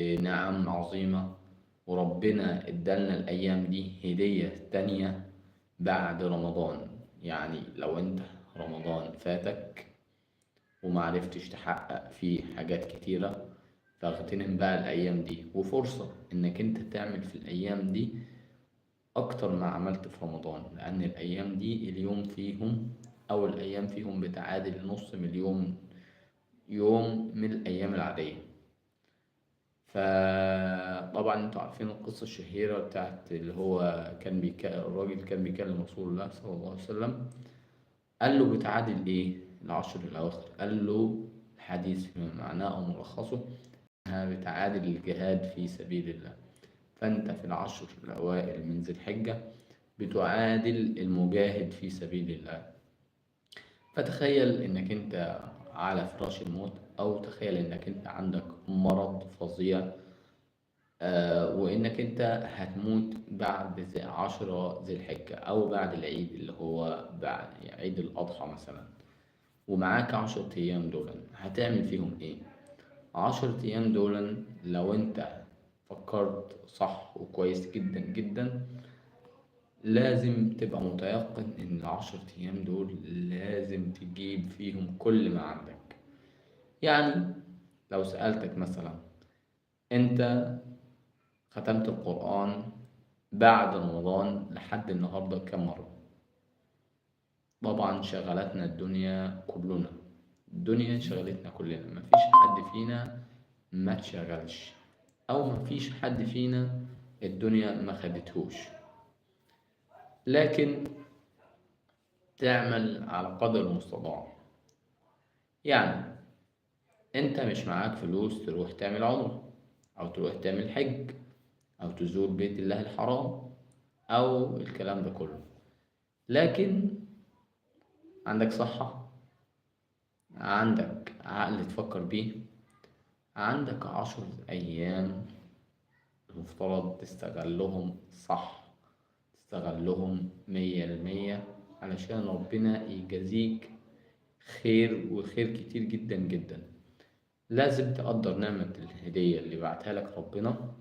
نعم عظيمة، وربنا ادالنا الأيام دي هدية تانية بعد رمضان. يعني لو انت رمضان فاتك ومعرفتش تحقق فيه حاجات كتيرة، فاغتنم بقى الأيام دي، وفرصة إنك انت تعمل في الأيام دي أكتر ما عملت في رمضان، لأن الأيام دي اليوم فيهم أو الأيام فيهم بتعادل نص مليون يوم من الأيام العادية. فطبعا انتوا عارفين القصة الشهيرة بتاعت اللي هو الراجل كان بيكلم رسول الله صلى الله عليه وسلم، قال له بتعادل ايه العشر الأواخر؟ قال له الحديث فيما معناه أو ملخصه إنها بتعادل الجهاد في سبيل الله. فأنت في العشر الأوائل من ذي الحجة بتعادل المجاهد في سبيل الله. فتخيل إنك أنت على فراش الموت، أو تخيل إنك أنت عندك مرض فظيع، وإنك أنت هتموت بعد 10 ذي الحجة أو بعد العيد اللي هو بعد عيد الأضحى مثلا، ومعاك 10 أيام دول هتعمل فيهم إيه؟ 10 أيام دول لو أنت فكرت صح وكويس جدا جدا، لازم تبقى متيقن إن ال10 أيام دول لازم تجيب فيهم كل ما عندك. يعني لو سألتك مثلا، أنت ختمت القرآن بعد رمضان لحد النهاردة كم مرة؟ طبعا شغلتنا الدنيا كلنا، الدنيا شغلتنا كلنا، مفيش حد فينا ما تشغلش، أو مفيش حد فينا الدنيا ما خدتهوش، لكن تعمل على قدر المستطاع. يعني انت مش معاك فلوس تروح تعمل عمرة، او تروح تعمل حج، او تزور بيت الله الحرام، او الكلام ده كله، لكن عندك صحة، عندك عقل تفكر بيه، عندك 10 أيام المفترض تستغلهم صح، تستغلهم 100%، علشان ربنا يجازيك خير، وخير كتير جدا جدا. لازم تقدر نعمة الهدية اللي بعتها لك ربنا،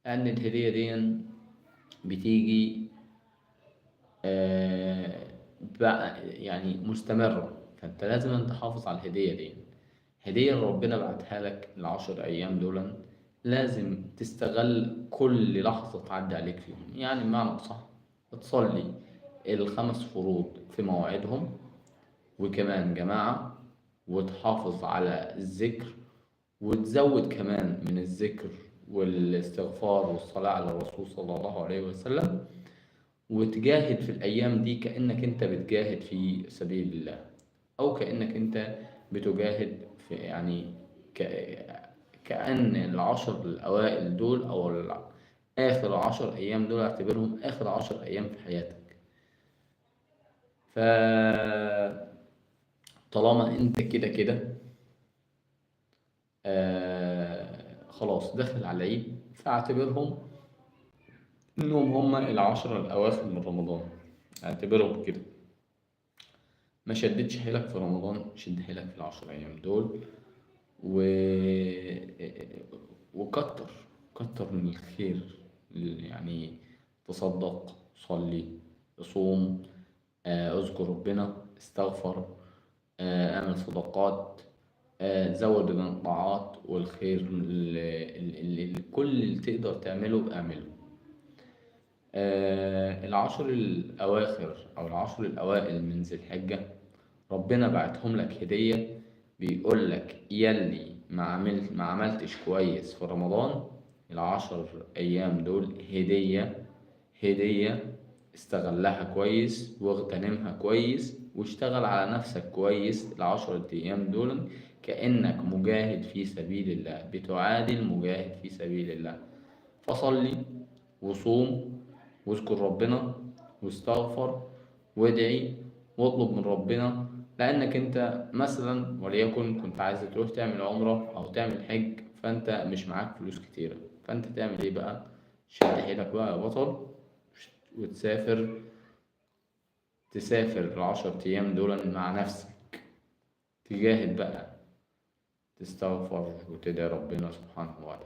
لأن الهدية دي بتيجي آه، بقى يعني مستمرة، فأنت لازم أن تحافظ على الهدية دي. هدية ربنا بعتها لك ال10 أيام دول، لازم تستغل كل لحظة تعدي عليك فيهم. يعني بمعنى صح، تصلي ال5 فروض في مواعيدهم، وكمان جماعة، وتحافظ على الذكر، وتزود كمان من الذكر والاستغفار والصلاة على الرسول صلى الله عليه وسلم، وتجاهد في الأيام دي كأنك أنت بتجاهد في سبيل الله، أو كأنك أنت بتجاهد في يعني كأن العشر الأوائل دول أو آخر 10 أيام دول اعتبرهم آخر 10 أيام في حياتك. فطالما أنت كده كده خلاص داخل على العيد، فاعتبرهم إنهم هما ال10 الأواخر من رمضان، اعتبرهم كده. ما شدتش حيلك في رمضان، شد حيلك في ال10 أيام دول، و... وكتر كتر من الخير. يعني تصدق، صلي، صوم، اذكر ربنا، استغفر، اعمل صدقات، زود من الطاعات والخير، كل اللي تقدر تعمله اعمله. ال10 الأواخر أو ال10 الأوائل من ذي الحجة ربنا بعتهم لك هدية، بيقول لك يلي ما عملتش كويس في رمضان، ال10 أيام دول هدية، استغلها كويس واغتنمها كويس، واشتغل على نفسك كويس ال10 أيام دول، كأنك مجاهد في سبيل الله، بتعادل مجاهد في سبيل الله. فصلي وصوم واذكر ربنا واستغفر وادعي واطلب من ربنا، لأنك أنت مثلا وليكن كنت عايز تروح تعمل عمرة أو تعمل حج، فأنت مش معاك فلوس كتيرة، فأنت تعمل إيه بقى؟ شد حيلك بقى يا بطل، تسافر ال10 أيام دول مع نفسك، تجاهد بقى، تستغفر وتدعي ربنا سبحانه وتعالى.